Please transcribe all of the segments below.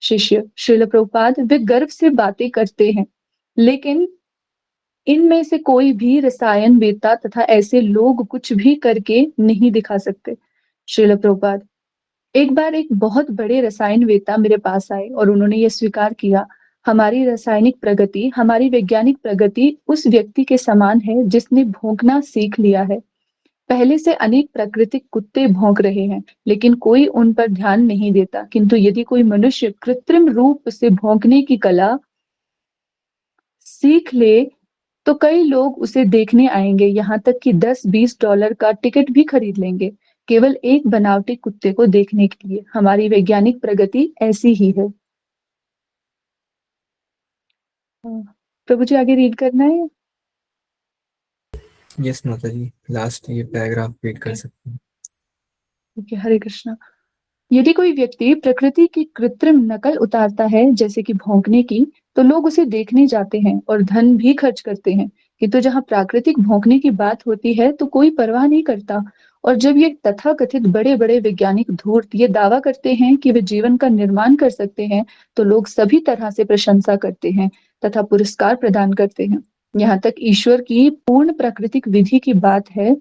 शिष्य श्रील प्रभुपाद वे गर्व से बातें करते हैं, लेकिन इनमें से कोई भी रसायन वेत्ता तथा ऐसे लोग कुछ भी करके नहीं दिखा सकते। श्रील प्रभुपाद एक बार एक बहुत बड़े रसायन वेत्ता मेरे पास आए और उन्होंने ये स्वीकार किया, हमारी रासायनिक प्रगति, हमारी वैज्ञानिक प्रगति उस व्यक्ति के समान है जिसने भौंकना सीख लिया है। पहले से अनेक प्राकृतिक कुत्ते भौंक रहे हैं, लेकिन कोई उन पर ध्यान नहीं देता। किंतु यदि कोई मनुष्य कृत्रिम रूप से भौंकने की कला सीख ले, तो कई लोग उसे देखने आएंगे, यहाँ तक कि $10-20 का टिकट भी खरीद लेंगे, केवल एक बनावटी कुत्ते को देखने के लिए। हमारी वैज्ञानिक प्रगति ऐसी ही है। हाँ, प्रभु जी आगे रीड करना है? यस माता जी, लास्ट ये पैराग्राफ रीड कर सकते हैं। ओके, हरे कृष्णा। यदि कोई व्यक्ति प्रकृति की कृत्रिम नकल उतारता है, जैसे कि भौंकने की, तो लोग उसे देखने जाते हैं और धन भी खर्च करते हैं। किंतु जहाँ प्राकृतिक भौंकने की बात होती है तो कोई परवाह नहीं करता। और जब ये तथाकथित बड़े बड़े वैज्ञानिक धूर्त ये दावा करते हैं कि वे जीवन का निर्माण कर सकते हैं, तो लोग सभी तरह से प्रशंसा करते हैं तथा पुरस्कार प्रदान करते हैं। यहाँ तक ईश्वर की पूर्ण प्राकृतिक विधि की बात है,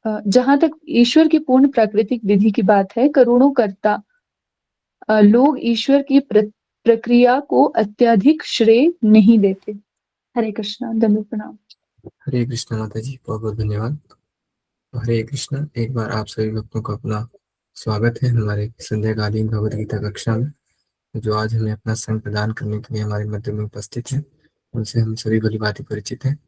जहां तक ईश्वर की पूर्ण प्राकृतिक विधि की बात है, करोड़ों कर्ता लोग ईश्वर की प्रक्रिया को अत्यधिक श्रेय नहीं देते। हरे कृष्णा, दंडवत प्रणाम। हरे कृष्णा माता जी, बहुत बहुत धन्यवाद। हरे कृष्णा। एक बार आप सभी भक्तों का अपना स्वागत है हमारे संध्याकालीन भगवद गीता कक्षा में, जो आज हमें अपना संग प्रदान करने के लिए हमारे मध्य में उपस्थित है। उनसे हम सभी भली भांति परिचित हैं।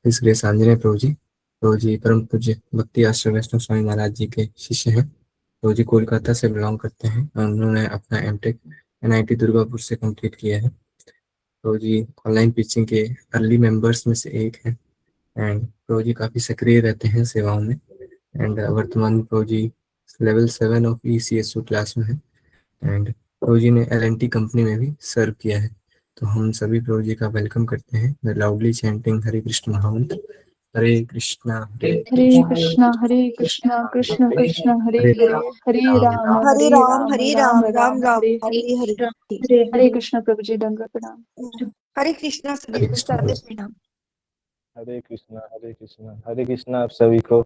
इसलिए सांजने प्रभु जी परम पूज्य भक्ति आश्रम वैष्णव स्वामी महाराज जी के शिष्य हैं। प्रभु जी कोलकाता से बिलोंग करते हैं और उन्होंने अपना एमटेक NIT दुर्गापुर से कंप्लीट किया है। प्रभु जी ऑनलाइन टीचिंग के अर्ली मेंबर्स में से एक हैं एंड प्रभु जी काफ़ी सक्रिय रहते हैं सेवाओं में। एंड वर्तमान में प्रभु जी लेवल 7 ऑफ ECSU क्लास में है एंड प्रभु जी ने L&T कंपनी में भी सर्व किया है। तो हम सभी प्रभु जी का वेलकम करते हैं लाउडली चैंटिंग हरे कृष्ण महामंत्र। हरे कृष्णा हरे कृष्णा कृष्ण कृष्ण हरे हरे हरे, हरे राम हरे राम राम राम राम राम हरे हरे हरे। हरे। हरे कृष्ण प्रभु जी, दंडवत प्रणाम। हरे कृष्णा सभी हरे को कृष्ण सादर प्रणाम। हरे कृष्णा हरे कृष्णा आप सभी को।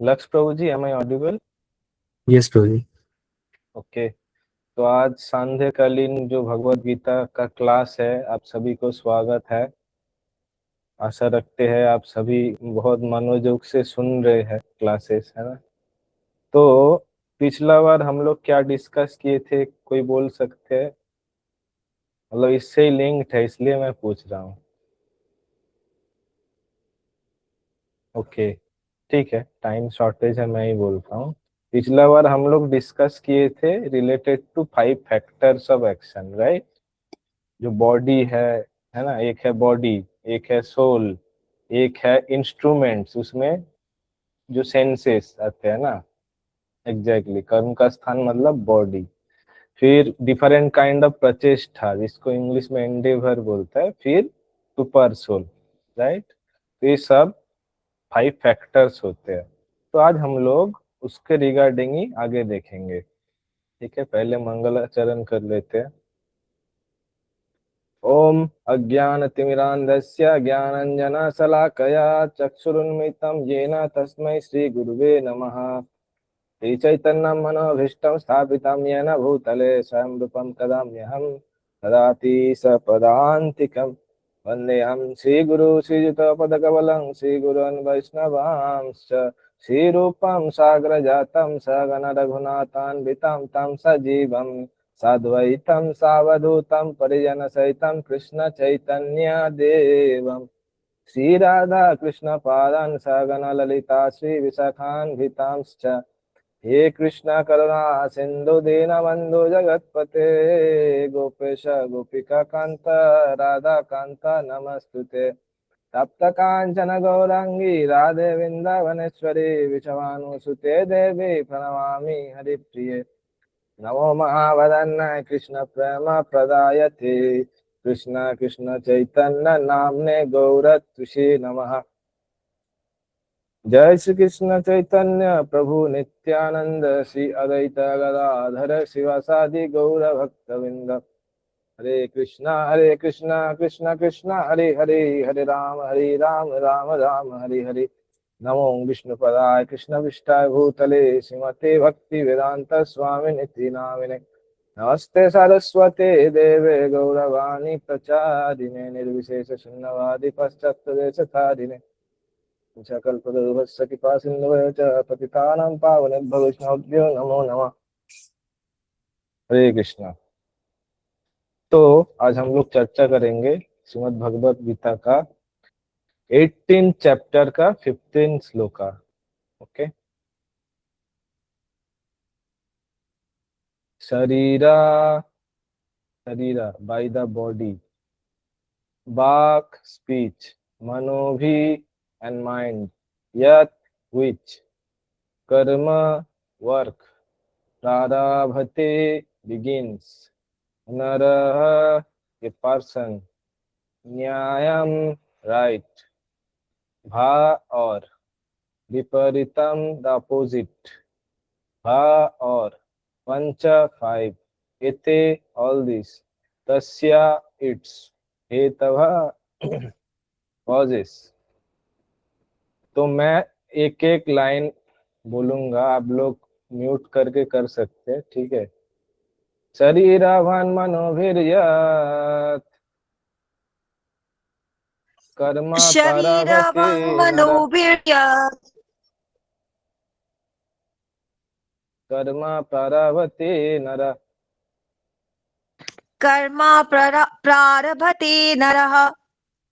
Lakshya Prabhu ji, am I audible? Yes Prabhu ji. Okay, तो आज सांध्यकालीन जो भगवत गीता का क्लास है, आप सभी को स्वागत है। आशा रखते हैं आप सभी बहुत मनोयोग से सुन रहे हैं क्लासेस, है ना। तो पिछला बार हम लोग क्या डिस्कस किए थे, कोई बोल सकते हैं? मतलब इससे ही लिंक्ड है, इसलिए मैं पूछ रहा हूँ। ओके, ठीक है, टाइम शॉर्टेज है, मैं ही बोलता हूँ। पिछला बार हम लोग डिस्कस किए थे related to 5 factors of action, right. जो बॉडी है ना, एक है बॉडी, एक है सोल, एक है इंस्ट्रूमेंट्स, उसमें जो सेंसेस आते हैं ना, एग्जैक्टली कर्म का स्थान मतलब बॉडी। फिर डिफरेंट काइंड ऑफ प्रचेष्टा, जिसको इंग्लिश में एंडेवर बोलता है। फिर सुपर सोल, राइट। तो ये सब 5 फैक्टर्स होते हैं। तो आज हम लोग उसके रिगार्डिंग ही आगे देखेंगे, ठीक है। पहले मंगलाचरण कर लेते हैं। ओम अज्ञानतिमिरान्धस्य ज्ञानाञ्जनशलाकया चक्षुरुन्मिलितं येन तस्मै श्रीगुरुवे नमः। श्रीचैतन्यं मनोभीष्टं स्थापितं येन भूतले स्वयं रूपं कदाम्यहं ददाति सपदान्तिकं। वन्देऽहं श्रीगुरु श्रीयुतपदकमलं श्रीगुरून् वैष्णवांश्च। श्रीरूपं साग्रजातं सगण रघुनाथान्वितं तं सजीवं साद्वैतं सावधूतं परिजनसहितं कृष्ण चैतन्य देवं श्रीराधा कृष्ण पादान् सगण ललिता श्री विशाखान्वितांश्च। हे कृष्ण करुणा सिंधु दीनबंधु जगत्पते गोपेश गोपिका कांत राधा कांत नमस्तुते। तप्त कांचन गौरांगी राधे वृंदावनेश्वरी विषवानुसुते देवी प्रणमामि हरिप्रिये। नमो महावदन्नाय कृष्ण प्रेम प्रदायते कृष्ण कृष्ण चैतन्य नामने गौरत्विषे नमः। जय श्री कृष्ण चैतन्य प्रभु नित्यानंद श्री अद्वैत गदाधर शिवासादि गौर भक्तविंद। हरे कृष्णा कृष्ण कृष्ण हरे हरे, हरे राम राम राम हरे हरे। नमो विष्णुपदाय कृष्णविष्टाय भूतले श्रीमते भक्ति वेदांत स्वामी निति नामिने। नमस्ते सरस्वते देवे गौरवाणी प्रचारिणे निर्विशेष शून्यवादी पश्चात्देशतारिणे। कल्पतरुभ्यश्च कृपा सिन्धुभ्यो च पतितानां पावनेभ्यो वैष्णवेभ्यो नमो नमः। हरे कृष्णा। तो आज हम लोग चर्चा करेंगे श्रीमद् भगवत गीता का 18 चैप्टर का 15 श्लोका। ओके। शरीरा बाय द बॉडी, वाक स्पीच, मनोभि एंड माइंड, यत which कर्म वर्क प्रारभते begins, नरः a person, न्यायम right, भा और, विपरीतम द अपोजिट, भा और, पंच 5, एते all this, तस्या its, हेतवः causes। तो मैं एक एक लाइन बोलूंगा, आप लोग म्यूट करके कर सकते हैं, ठीक है। शरीराभान मनोभिर्यत् कर्म प्रारभते नर, शरीरवाङ्मनोभिर्यत् कर्म प्रारभते नर, कर्म प्रारभते नरः,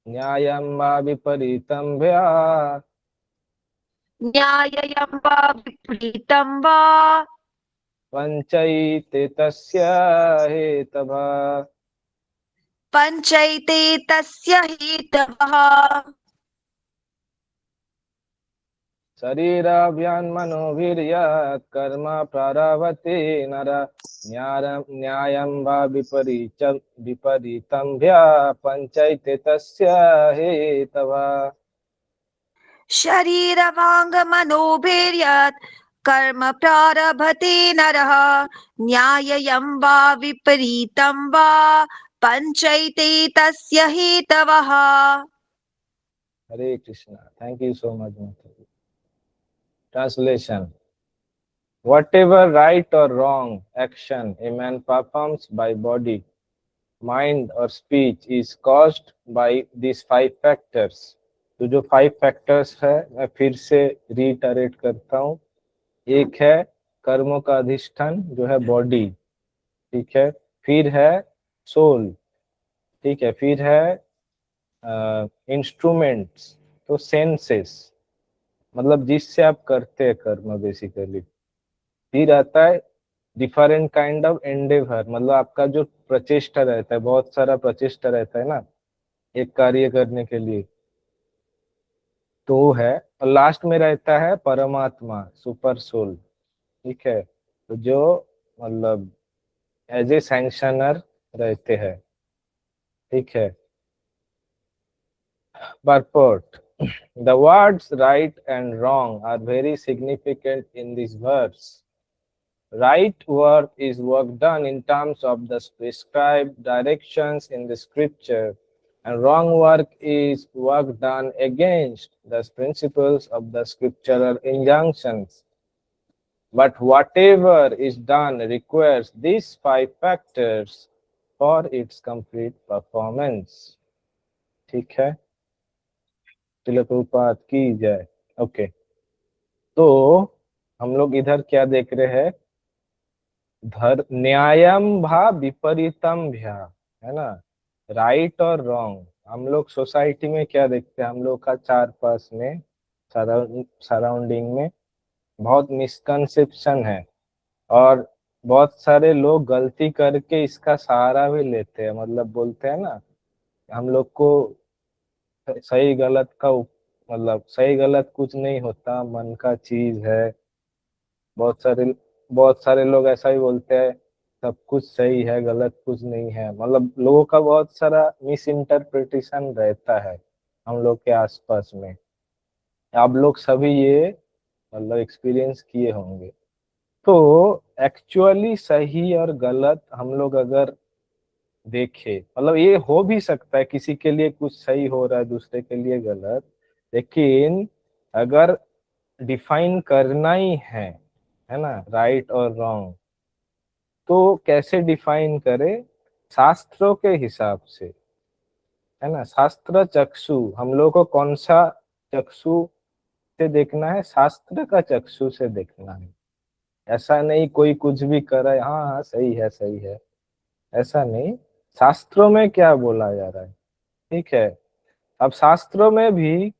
न्यायं वा विपरीतं भ्यात्, न्याय्यं वा विपरीतं वा पञ्चैते तस्य हेतवः। पञ्चैते तस्य हेतवः। शरीराभ्यान् मनोभिर्यत् कर्म प्रारभते नर, न्यायं वा विपरीतं भ्यात्, पञ्चैते तस्य हेतवः। शरीरवाङ्मनोभिर्यत् कर्म प्रारभते नरः, न्याय्यं वा विपरीतं वा पञ्चैते तस्य हेतवः। Hare Krishna. Thank you so much. Translation: whatever right or wrong action a man performs by body, mind or speech is caused by these 5 factors. तो जो 5 फैक्टर्स है मैं फिर से रीटरेट करता हूँ। एक है कर्मों का अधिष्ठान जो है बॉडी, ठीक है। फिर है सोल, ठीक है। फिर है इंस्ट्रूमेंट्स, तो सेंसेस, मतलब जिससे आप करते हैं कर्म बेसिकली। फिर आता है डिफरेंट काइंड ऑफ एंडेवर, मतलब आपका जो प्रचेष्टा रहता है, बहुत सारा प्रचेष्टा रहता है ना एक कार्य करने के लिए, तो वो है। और लास्ट में रहता है परमात्मा, सुपर सोल, ठीक है। तो जो मतलब एज ए सैंक्शनर रहते हैं, ठीक है। Purport: the words right and wrong are very significant in this verse. Right work is work done in terms of the prescribed directions in the scripture, and wrong work is work done against the principles of the scriptural injunctions. But whatever is done requires these 5 factors for its complete performance. ठीक है, श्रील प्रभुपाद की जय। Okay, तो हम लोग इधर क्या देख रहे हैं, न्यायम भा विपरीतम भ्या, है ना, राइट और रॉन्ग। हम लोग सोसाइटी में क्या देखते हैं, हम लोग का चार पास में सराउंडिंग में बहुत मिसकंसेप्शन है, और बहुत सारे लोग गलती करके इसका सहारा भी लेते हैं। मतलब बोलते हैं ना, हम लोग को सही गलत का मतलब सही गलत कुछ नहीं होता, मन का चीज है। बहुत सारे लोग ऐसा ही बोलते हैं, सब कुछ सही है, गलत कुछ नहीं है। मतलब लोगों का बहुत सारा मिस इंटरप्रिटेशन रहता है हम लोग के आसपास में। आप लोग सभी ये मतलब एक्सपीरियंस किए होंगे। तो एक्चुअली सही और गलत हम लोग अगर देखे, मतलब ये हो भी सकता है किसी के लिए कुछ सही हो रहा है दूसरे के लिए गलत, लेकिन अगर डिफाइन करना ही है ना, राइट और रॉन्ग, तो कैसे डिफाइन करें? शास्त्रों के हिसाब से, है ना। शास्त्र चक्षु, हम लोग को कौन सा चक्षु से देखना है? शास्त्र का चक्षु से देखना है। ऐसा नहीं कोई कुछ भी करे, हाँ हाँ सही है सही है, ऐसा नहीं। शास्त्रों में क्या बोला जा रहा है, ठीक है। अब शास्त्रों में भी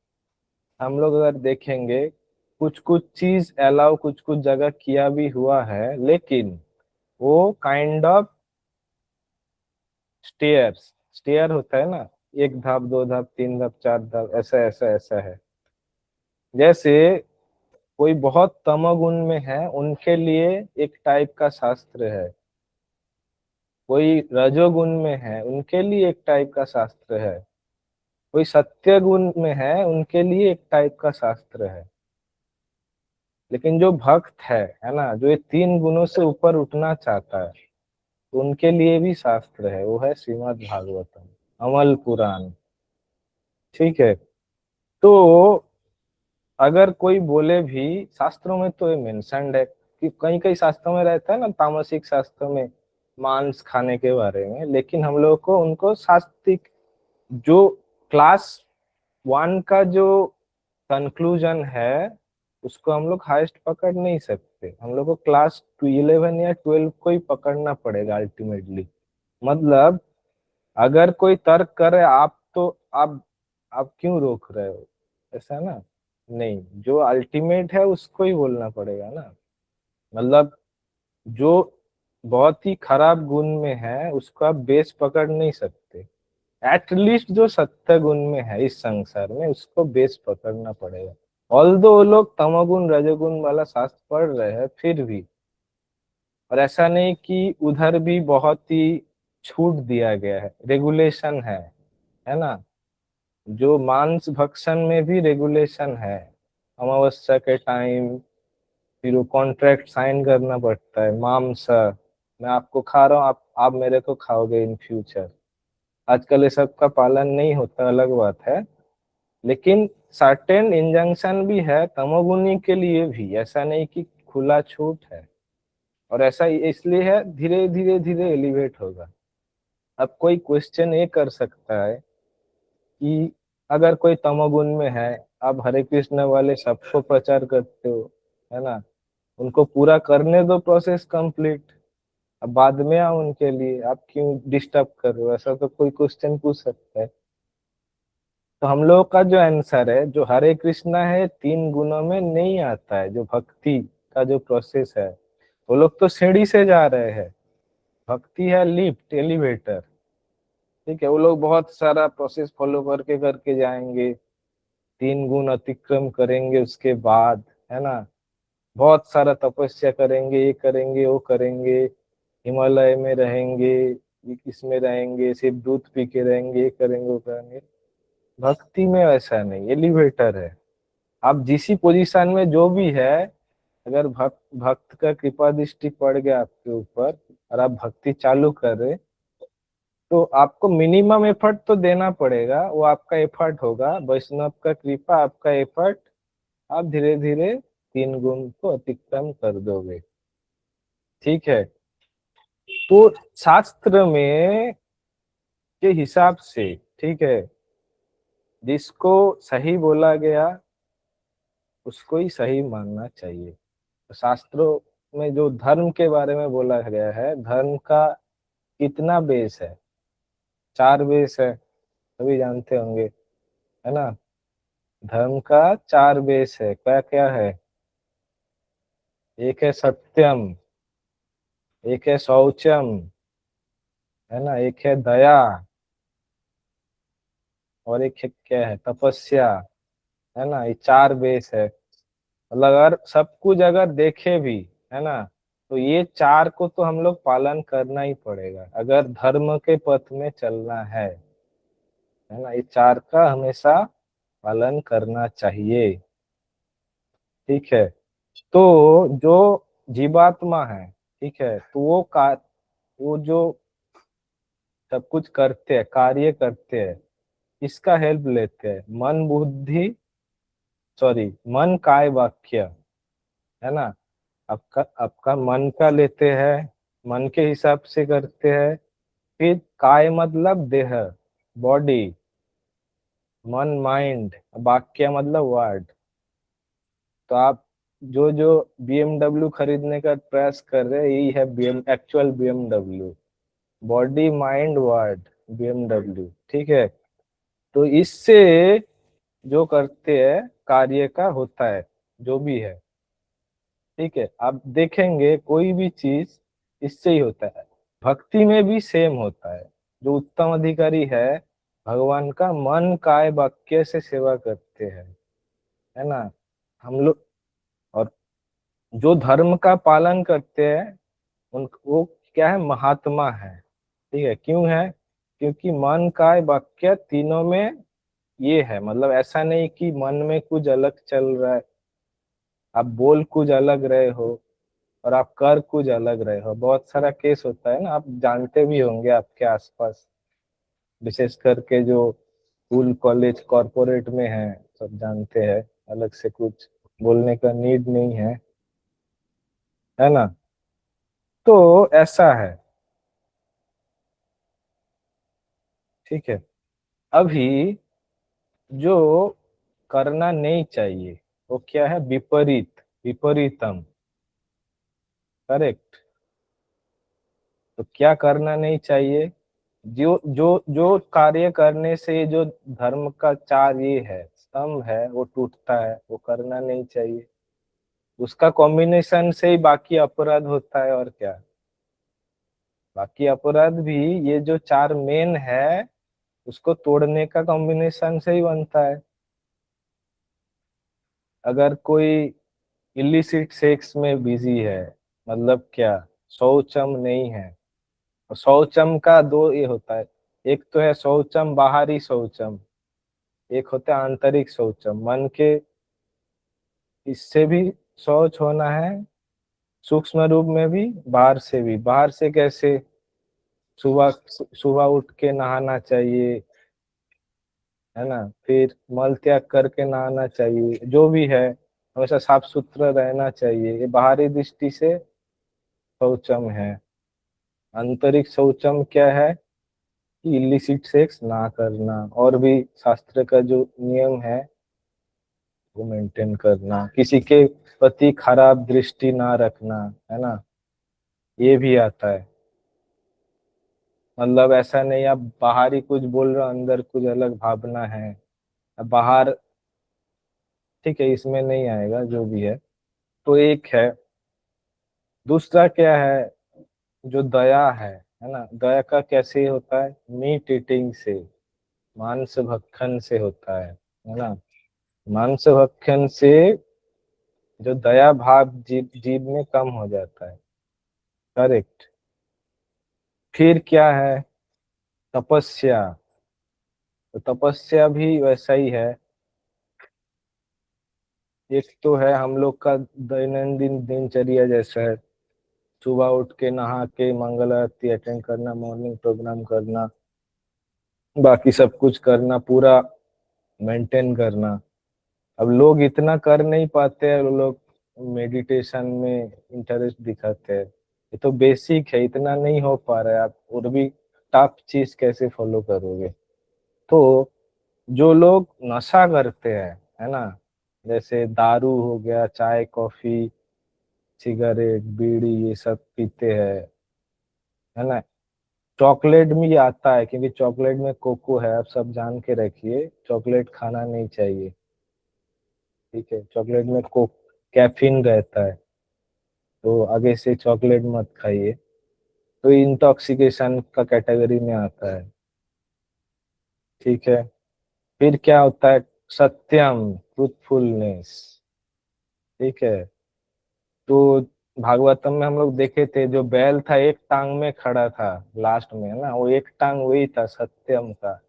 हम लोग अगर देखेंगे, कुछ कुछ चीज अलाउ कुछ कुछ जगह किया भी हुआ है, लेकिन वो काइंड ऑफ स्टेयर्स, स्टेयर होता है ना, एक धाप दो धाप तीन धाप चार धाप, ऐसा ऐसा ऐसा है। जैसे कोई बहुत तमोगुण में है, उनके लिए एक टाइप का शास्त्र है। कोई रजोगुण में है, उनके लिए एक टाइप का शास्त्र है। कोई सत्य गुण में है, उनके लिए एक टाइप का शास्त्र है। लेकिन जो भक्त है ना, जो ये तीन गुणों से ऊपर उठना चाहता है, तो उनके लिए भी शास्त्र है, वो है श्रीमद् भागवतम, अमल पुराण, ठीक है। तो अगर कोई बोले भी, शास्त्रों में तो ये मेंशन्ड है कि कई कई शास्त्रों में रहता है ना, तामसिक शास्त्रों में मांस खाने के बारे में, लेकिन हम लोग को उनको सात्विक, जो क्लास 1 का जो कंक्लूजन है, उसको हम लोग हाईएस्ट पकड़ नहीं सकते। हम लोग को क्लास 11 या 12 को ही पकड़ना पड़ेगा अल्टीमेटली। मतलब अगर कोई तर्क करे, आप तो आप क्यों रोक रहे हो, ऐसा ना, नहीं, जो अल्टीमेट है उसको ही बोलना पड़ेगा ना। मतलब जो बहुत ही खराब गुण में है, उसको आप बेस पकड़ नहीं सकते। एटलीस्ट जो सत्य गुण में है इस संसार में, उसको बेस पकड़ना पड़ेगा। ऑल्दो वो लोग तमोगुण रजोगुण वाला शास्त्र पढ़ रहे हैं फिर भी। और ऐसा नहीं कि उधर भी बहुत ही छूट दिया गया है, रेगुलेशन है ना। जो मांस भक्षण में भी रेगुलेशन है। अमावस्या के टाइम फिर वो कॉन्ट्रैक्ट साइन करना पड़ता है, मांस मैं आपको खा रहा हूँ, आप मेरे को खाओगे इन फ्यूचर। आजकल ये सब का पालन नहीं होता, अलग बात है, लेकिन सर्टेन इंजंक्शन भी है तमोगुणी के लिए भी, ऐसा नहीं कि खुला छूट है। और ऐसा इसलिए है, धीरे धीरे धीरे एलिवेट होगा। अब कोई क्वेश्चन ये कर सकता है कि अगर कोई तमोगुण में है, आप हरे कृष्ण वाले सबको प्रचार करते हो, है ना, उनको पूरा करने दो प्रोसेस कंप्लीट, अब बाद में आओ उनके लिए, आप क्यों डिस्टर्ब कर रहे हो, ऐसा तो कोई क्वेश्चन पूछ सकता है। तो हम लोग का जो आंसर है, जो हरे कृष्णा है, 3 गुणों में नहीं आता है। जो भक्ति का जो प्रोसेस है, वो लोग तो सीढ़ी से जा रहे हैं, भक्ति है लिफ्ट एलिवेटर, ठीक है। वो लोग बहुत सारा प्रोसेस फॉलो करके करके जाएंगे, 3 गुण अतिक्रम करेंगे, उसके बाद, है ना, बहुत सारा तपस्या करेंगे, ये करेंगे वो करेंगे, हिमालय में रहेंगे, इसमें रहेंगे, सिर्फ दूध पी के रहेंगे, ये करेंगे वो करेंगे। भक्ति में वैसा नहीं, एलिवेटर है। आप जिस पोजीशन में जो भी है, अगर भक्त भक्त का कृपा दृष्टि पड़ गया आपके ऊपर और आप भक्ति चालू कर रहे, तो आपको मिनिमम एफर्ट तो देना पड़ेगा, वो आपका एफर्ट होगा, वैष्णव का कृपा आपका एफर्ट, आप धीरे धीरे 3 गुण को अतिक्रम कर दोगे, ठीक है। तो शास्त्र में के हिसाब से, ठीक है, जिसको सही बोला गया उसको ही सही मानना चाहिए। तो शास्त्रों में जो धर्म के बारे में बोला गया है, धर्म का कितना बेस है? 4 बेस है, सभी जानते होंगे, है ना। धर्म का 4 बेस है, क्या क्या है? एक है सत्यम, एक है शौचम, है ना, एक है दया, और एक है क्या है, तपस्या, है ना। ये 4 बेस है। मतलब अगर सब कुछ अगर देखे भी, है ना, तो ये 4 को तो हम लोग पालन करना ही पड़ेगा अगर धर्म के पथ में चलना है ना। ये 4 का हमेशा पालन करना चाहिए। ठीक है। तो जो जीवात्मा है, ठीक है, तो वो जो सब कुछ करते हैं, कार्य करते हैं, इसका हेल्प लेते हैं। मन काय वाक्य, है ना। आपका आपका मन का लेते हैं, मन के हिसाब से करते हैं। फिर काय मतलब देह, बॉडी, मन माइंड, वाक्य मतलब वर्ड। तो आप जो जो बीएमडब्ल्यू खरीदने का प्रयास कर रहे हैं, यही है actual BMW, body mind word, BMW, ठीक है। तो इससे जो करते हैं कार्य का होता है, जो भी है, ठीक है। आप देखेंगे कोई भी चीज इससे ही होता है। भक्ति में भी सेम होता है। जो उत्तम अधिकारी है भगवान का, मन काय वाक्य से सेवा करते हैं, है ना। हम लोग, और जो धर्म का पालन करते हैं उन वो क्या है, महात्मा है, ठीक है। क्यों है? क्योंकि मन काय वाक्य तीनों में ये है। मतलब ऐसा नहीं कि मन में कुछ अलग चल रहा है, आप बोल कुछ अलग रहे हो और आप कर कुछ अलग रहे हो। बहुत सारा केस होता है ना, आप जानते भी होंगे आपके आसपास, विशेष करके जो स्कूल कॉलेज कॉरपोरेट में है, सब जानते हैं। अलग से कुछ बोलने का नीड नहीं है ना। तो ऐसा है, ठीक है। अभी जो करना नहीं चाहिए वो क्या है? विपरीत, विपरीतम, करेक्ट। तो क्या करना नहीं चाहिए? जो जो जो कार्य करने से जो धर्म का चार ये है, स्तंभ है, वो टूटता है, वो करना नहीं चाहिए। उसका कॉम्बिनेशन से ही बाकी अपराध होता है, और क्या। बाकी अपराध भी ये जो चार मेन है उसको तोड़ने का कॉम्बिनेशन से ही बनता है। अगर कोई इलिसिट सेक्स में बिजी है, मतलब क्या, शौचम नहीं है। और शौचम का दो ये होता है, एक तो है शौचम बाहरी शौचम, एक होता है आंतरिक शौचम। मन के इससे भी शौच होना है, सूक्ष्म रूप में भी, बाहर से भी। बाहर से कैसे? सुबह सुबह उठ के नहाना चाहिए, है ना। फिर मल त्याग करके नहाना चाहिए, जो भी है हमेशा साफ सुथरा रहना चाहिए। ये बाहरी दृष्टि से शौचम है। आंतरिक शौचम क्या है? कि इलिसिट सेक्स ना करना, और भी शास्त्र का जो नियम है वो मेंटेन करना, किसी के प्रति खराब दृष्टि ना रखना, है ना। ये भी आता है। मतलब ऐसा नहीं आप बाहर ही कुछ बोल रहे हो, अंदर कुछ अलग भावना है। अब बाहर, ठीक है, इसमें नहीं आएगा, जो भी है। तो एक है। दूसरा क्या है? जो दया है ना। दया का कैसे होता है? मीट ईटिंग से, मांस भक्षण से होता है ना। मांस भक्षण से जो दया भाव जीव जीव में कम हो जाता है, करेक्ट। फिर क्या है? तपस्या। तो तपस्या भी वैसा ही है। एक तो है हम लोग का दैनंदिन दिनचर्या जैसा है, सुबह उठ के नहा के मंगल आरती अटेंड करना, मॉर्निंग प्रोग्राम करना, बाकी सब कुछ करना, पूरा मेंटेन करना। अब लोग इतना कर नहीं पाते हैं, लोग मेडिटेशन में इंटरेस्ट दिखाते हैं। ये तो बेसिक है, इतना नहीं हो पा रहा है, आप और भी टफ चीज कैसे फॉलो करोगे। तो जो लोग नशा करते हैं, है ना, जैसे दारू हो गया, चाय कॉफी, सिगरेट बीड़ी, ये सब पीते हैं, है ना। चॉकलेट में ये आता है, क्योंकि चॉकलेट में कोको है, आप सब जान के रखिए। चॉकलेट खाना नहीं चाहिए, ठीक है। चॉकलेट में कैफीन रहता है, तो आगे से चॉकलेट मत खाइए। तो इंटॉक्सिकेशन का कैटेगरी में आता है, ठीक है। फिर क्या होता है? सत्यम, ट्रूथफुलनेस, ठीक है। तो भागवतम में हम लोग देखे थे, जो बैल था एक टांग में खड़ा था लास्ट में, है ना, वो एक टांग वही था सत्यम का।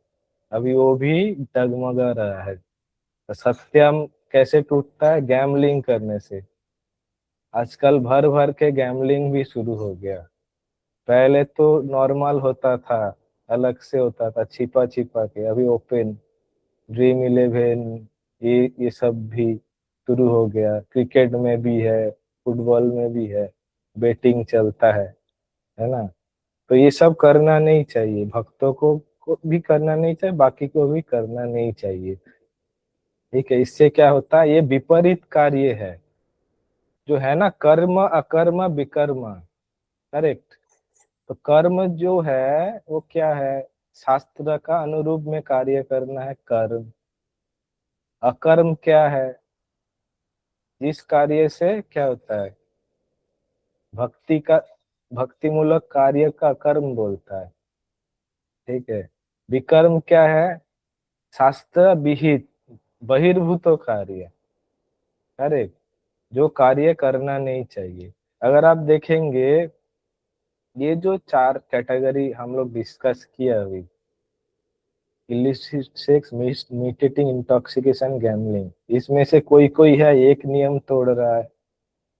अभी वो भी डगमगा रहा है। तो सत्यम कैसे टूटता है? गैम्बलिंग करने से। आजकल भर भर के गैम्बलिंग भी शुरू हो गया। पहले तो नॉर्मल होता था, अलग से होता था छिपा छिपा के, अभी ओपन, ड्रीम इलेवन, ये सब भी शुरू हो गया। क्रिकेट में भी है, फुटबॉल में भी है, बेटिंग चलता है ना। तो ये सब करना नहीं चाहिए, भक्तों को भी करना नहीं चाहिए, बाकी को भी करना नहीं चाहिए। ठीक है, इससे क्या होता है? ये विपरीत कार्य है, जो है ना, कर्म अकर्म विकर्म, करेक्ट। तो कर्म जो है वो क्या है? शास्त्र का अनुरूप में कार्य करना है कर्म। अकर्म क्या है? जिस कार्य से क्या होता है? भक्ति का, भक्ति मूलक कार्य का कर्म बोलता है। ठीक है। विकर्म क्या है? शास्त्र विहित बहिर्भूत कार्य, करेक्ट, जो कार्य करना नहीं चाहिए। अगर आप देखेंगे, ये जो 4 कैटेगरी हम लोग डिस्कस किया अभी, illicit sex, imitating, intoxication, gambling, इसमें से कोई कोई है एक नियम तोड़ रहा है,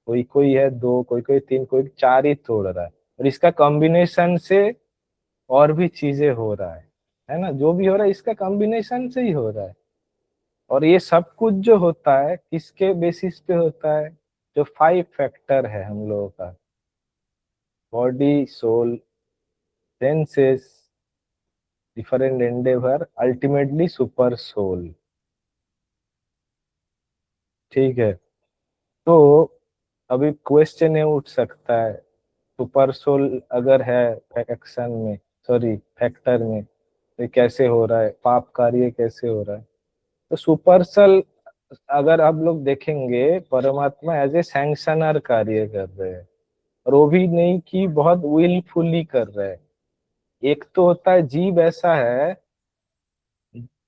कोई कोई है 2, कोई कोई 3, कोई 4 ही तोड़ रहा है, और इसका कॉम्बिनेशन से और भी चीजें हो रहा है ना। जो भी हो रहा है इसका कॉम्बिनेशन से ही हो रहा है। और ये सब कुछ जो होता है किसके बेसिस पे होता है? जो 5 फैक्टर है हम लोगों का, body, soul, senses, different endeavour, ultimately super soul. ठीक है। तो अभी क्वेश्चन ये उठ सकता है, सुपर सोल अगर है एक्शन में, सॉरी फैक्टर में, तो कैसे हो रहा है? पाप कार्य कैसे हो रहा है? तो सुपर सोल अगर आप लोग देखेंगे, परमात्मा एज ए सैंक्शनर कार्य कर रहे हैं, और वो भी नहीं कि बहुत विलफुली कर रहे हैं। एक तो होता है जीव ऐसा है,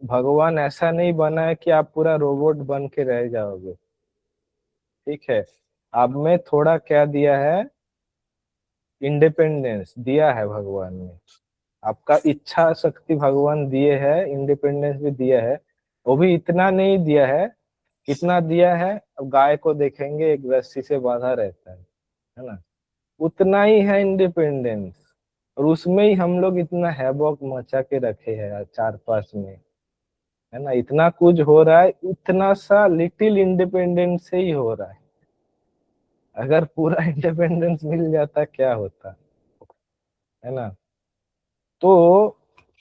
भगवान ऐसा नहीं बना है कि आप पूरा रोबोट बन के रह जाओगे। ठीक है। आप में थोड़ा क्या दिया है? इंडिपेंडेंस दिया है भगवान ने, आपका इच्छा शक्ति भगवान दिए है, इंडिपेंडेंस भी दिया है। वो भी इतना नहीं दिया है, कितना दिया है? अब गाय को देखेंगे, एक रस्सी से बांधा रहता है ना, उतना ही है इंडिपेंडेंस। और उसमें ही हम लोग इतना हैवॉक मचा के रखे हैं 4-5 में, है ना। इतना कुछ हो रहा है, इतना सा लिटिल इंडिपेंडेंस से ही हो रहा है। अगर पूरा इंडिपेंडेंस मिल जाता क्या होता, है ना। तो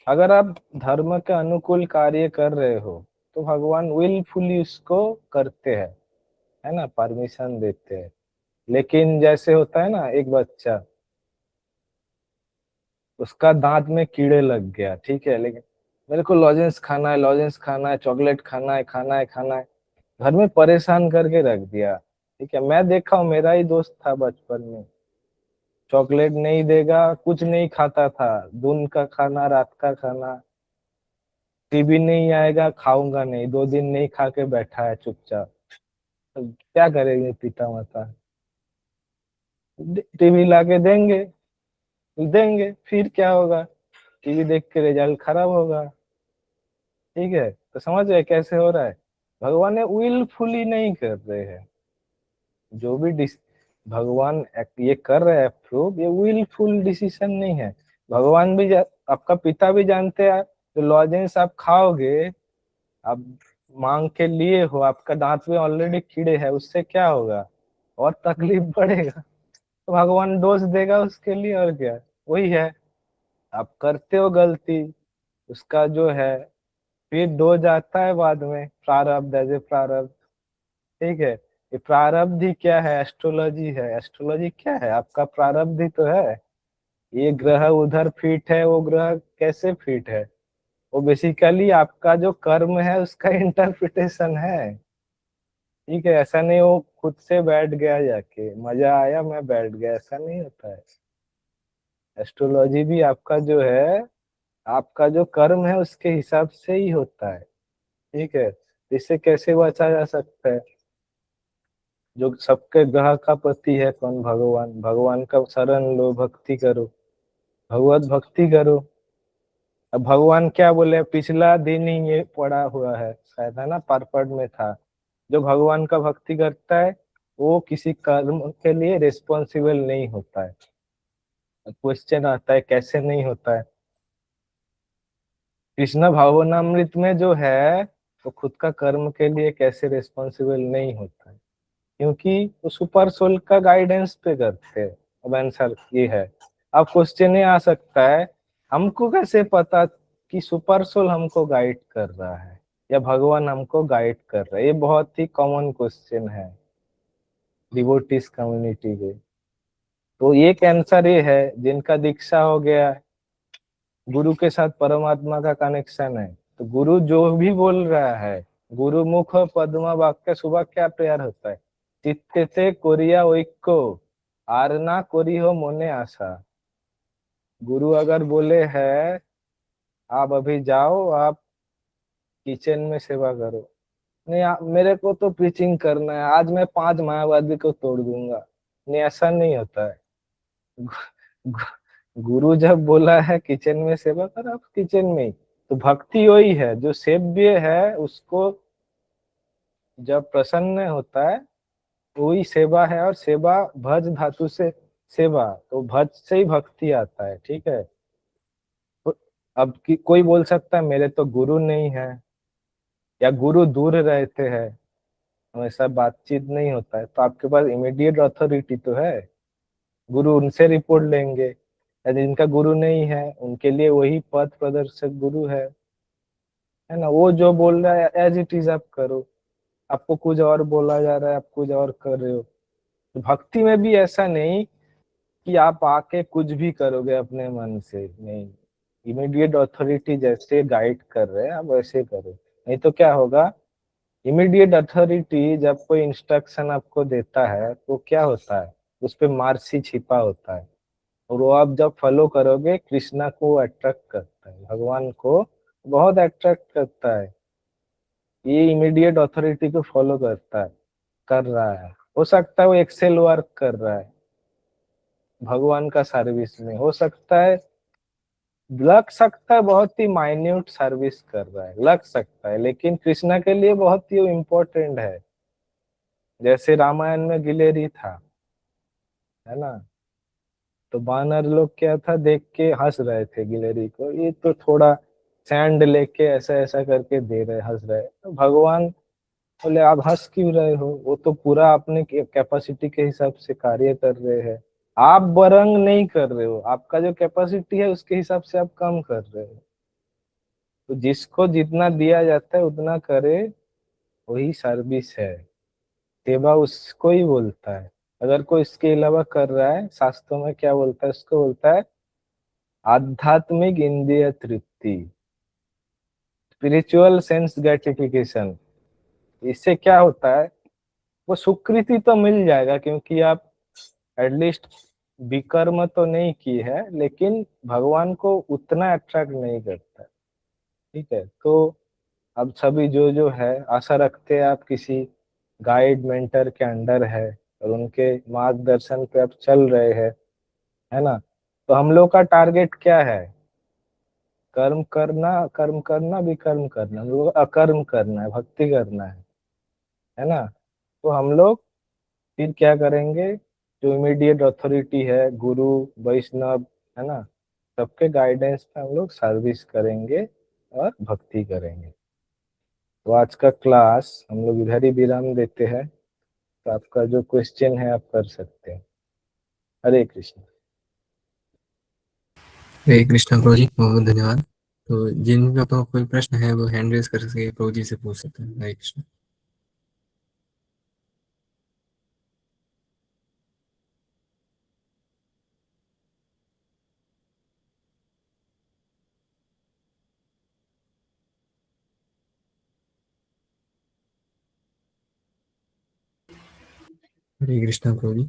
अगर आप धर्म के अनुकूल कार्य कर रहे हो तो भगवान विलफुली उसको करते हैं, है ना, परमिशन देते हैं। लेकिन जैसे होता है ना, एक बच्चा, उसका दांत में कीड़े लग गया, ठीक है, लेकिन मेरे को लॉजेंस खाना है, लॉजेंस खाना है, चॉकलेट खाना है, खाना है, खाना है, घर में परेशान करके रख दिया। ठीक है, मैं देखा हूँ, मेरा ही दोस्त था बचपन में, चॉकलेट नहीं देगा, कुछ नहीं खाता था, दिन का खाना, रात का खाना, टीवी नहीं आएगा, खाऊंगा नहीं, 2 दिन नहीं खा के बैठा है चुपचाप। तो क्या करेंगे पिता माता? टीवी लाके देंगे, देंगे, फिर क्या होगा? टीवी देख के रिजल्ट खराब होगा। ठीक है, तो समझ रहे कैसे हो रहा है? भगवान ने विलफुली नहीं कर रहे हैं, जो भी भगवान ये कर रहे हैं प्रूव, ये विलफुल डिसीजन नहीं है। भगवान भी आपका पिता भी जानते हैं, जो लॉजेंस आप खाओगे, आप मांग के लिए हो, आपका दांत में ऑलरेडी कीड़े हैं, उससे क्या होगा? और तकलीफ बढ़ेगा। तो भगवान डोज देगा उसके लिए, और क्या, वही है। आप करते हो गलती, उसका जो है फिर डोज आता है बाद में, प्रारब्ध, एज ए प्रारब्ध। ठीक है, ये प्रारब्ध ही क्या है? एस्ट्रोलॉजी है। एस्ट्रोलॉजी क्या है? आपका प्रारब्ध ही तो है। ये ग्रह उधर फिट है, वो ग्रह कैसे फिट है? वो बेसिकली आपका जो कर्म है उसका इंटरप्रिटेशन है। ठीक है, ऐसा नहीं वो खुद से बैठ गया, जाके मजा आया मैं बैठ गया, ऐसा नहीं होता है। एस्ट्रोलॉजी भी आपका जो है, आपका जो कर्म है उसके हिसाब से ही होता है। ठीक है, इससे कैसे बचा जा सकता है? जो सबके ग्रह का पति है कौन? भगवान। भगवान का शरण लो, भक्ति करो, भगवत भक्ति करो। अब भगवान क्या बोले? पिछला दिन ही ये पड़ा हुआ है, शायद, है ना, पर्पट में था, जो भगवान का भक्ति करता है वो किसी कर्म के लिए रिस्पॉन्सिबल नहीं होता है। क्वेश्चन आता है कैसे नहीं होता है? कृष्ण भावनामृत में जो है वो खुद का कर्म के लिए कैसे रिस्पॉन्सिबल नहीं होता है, क्योंकि वो सुपर सोल का गाइडेंस पे करते हैं। अब आंसर ये है। अब क्वेश्चन ये आ सकता है हमको कैसे पता कि सुपर सोल हमको गाइड कर रहा है या भगवान हमको गाइड कर रहा है? ये बहुत ही कॉमन क्वेश्चन है डिवोटीज कम्युनिटी के। तो एक आंसर ये है जिनका दीक्षा हो गया है, गुरु के साथ परमात्मा का कनेक्शन है, तो गुरु जो भी बोल रहा है, गुरु मुख पद्मा वाक्य सुबह क्या प्रेयर होता है, चित्ते कोरिया ओइको आरना कोरी हो मोने आशा। गुरु अगर बोले है आप अभी जाओ, आप किचन में सेवा करो, नहीं मेरे को तो प्रीचिंग करना है, आज मैं 5 मायावादी को तोड़ दूंगा, नहीं ऐसा नहीं होता है। गुरु जब बोला है किचन में सेवा कर, आप किचन में ही। तो भक्ति वही है जो सेव्य है, उसको जब प्रसन्न होता है वही सेवा है। और सेवा भज धातु से सेवा, तो भज से ही भक्ति आता है। ठीक है। तो अब कोई बोल सकता है मेरे तो गुरु नहीं है या गुरु दूर रहते हैं, हमेशा बातचीत नहीं होता है, तो आपके पास इमीडिएट अथॉरिटी तो है, गुरु उनसे रिपोर्ट लेंगे। या जिनका गुरु नहीं है उनके लिए वही पथ प्रदर्शक गुरु है ना। वो जो बोल रहा है एज इट इज आप करो, आपको कुछ और बोला जा रहा है आप कुछ और कर रहे हो। तो भक्ति में भी ऐसा नहीं कि आप आके कुछ भी करोगे अपने मन से, नहीं, इमीडिएट अथॉरिटी जैसे गाइड कर रहे हैं आप वैसे करो। नहीं तो क्या होगा, इमीडिएट अथॉरिटी जब कोई इंस्ट्रक्शन आपको देता है तो क्या होता है, उस पे मार्सी छिपा होता है, और वो आप जब फॉलो करोगे कृष्णा को अट्रैक्ट करता है, भगवान को बहुत अट्रैक्ट करता है। ये इमीडिएट अथॉरिटी को फॉलो करता है, कर रहा है। हो सकता है वो एक्सेल वर्क कर रहा है भगवान का सर्विस में, हो सकता है, लग सकता है बहुत ही माइन्यूट सर्विस कर रहा है, लग सकता है, लेकिन कृष्णा के लिए बहुत ही इम्पोर्टेंट है। जैसे रामायण में गिलेरी था, है ना, तो बानर लोग क्या था, देख के हंस रहे थे गिलेरी को, ये तो थोड़ा सैंड लेके ऐसा ऐसा करके दे रहे, हंस रहे। तो भगवान बोले आप हंस क्यों रहे हो, वो तो पूरा अपने कैपेसिटी के हिसाब से कार्य कर रहे हैं, आप बरंग नहीं कर रहे हो, आपका जो कैपेसिटी है उसके हिसाब से आप कम कर रहे हो। तो जिसको जितना दिया जाता है उतना करे, वही सर्विस है, सेवा उसको ही बोलता है। अगर कोई इसके अलावा कर रहा है, शास्त्रों में क्या बोलता है, उसको बोलता है आध्यात्मिक इंद्रिय तृप्ति, स्पिरिचुअल सेंस ग्रेटिफिकेशन। इससे क्या होता है, वो स्वीकृति तो मिल जाएगा क्योंकि आप एटलीस्ट विकर्म तो नहीं की है, लेकिन भगवान को उतना अट्रैक्ट नहीं करता। ठीक है। तो अब सभी जो है आशा रखते हैं आप किसी गाइड मेंटर के अंडर है और उनके मार्गदर्शन पे आप चल रहे हैं, है ना। तो हम लोग का टारगेट क्या है, कर्म करना विकर्म करना, हम लोग अकर्म करना है, भक्ति करना है ना। तो हम लोग फिर क्या करेंगे, जो इमीडिएट अथॉरिटी है गुरु वैष्णव, है ना, सबके गाइडेंस पे हम लोग सर्विस करेंगे और भक्ति करेंगे। तो आज का क्लास हम लोग इधर ही विराम देते हैं। तो आपका जो क्वेश्चन है आप कर सकते हैं। हरे कृष्ण। हरे कृष्णा प्रभु जी, बहुत बहुत धन्यवाद। तो जिन लोगों को कोई प्रश्न है वो हैंड रेज करके प्रभु जी से पूछ सकते हैं। हरे कृष्ण। हरे कृष्णा प्रभु जी,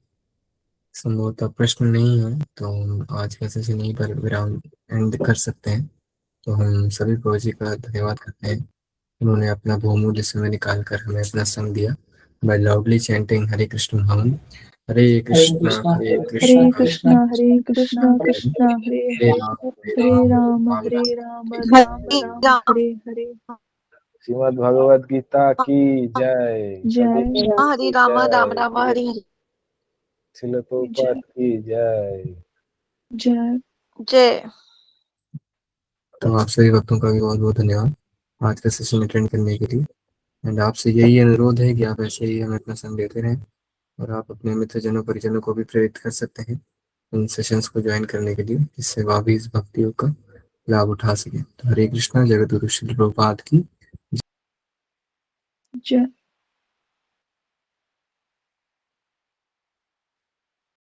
संभवतः प्रश्न नहीं है तो हम आज का सेशन यहीं पर विराम एंड कर सकते हैं। तो हम सभी प्रभु जी का धन्यवाद करते हैं, उन्होंने अपना बहुमूल्य समय निकाल कर हमें अपना संग दिया by loudly chanting Hare Krishna Mahan. Hare Krishna, Hare Hare Krishna, Krishna Hare Krishna Krishna Hare Hare Hare Ram, Hare Hare Ram Ram, Hare Ram Hare Ram हरे राम राम हरे हरे। श्रीमद् भगवद गीता की जय। जय सभी हरे राम राम जय। राम हरे हरे। श्रील प्रभुपाद की जय। जय। जय। तो आप सभी भक्तों का भी बहुत बहुत धन्यवाद आज का सेशन अटेंड करने के लिए। एंड आपसे यही अनुरोध है कि आप ऐसे ही हमें अपना समय देते रहें और आप अपने मित्रजनों परिजनों को भी प्रेरित कर सकते हैं इन सेशंस को ज्वाइन करने के लिए, जिससे वह भी इस भक्ति योग का लाभ उठा सके। तो हरे कृष्णा। जगत गुरु श्री प्रभुपाद की जय।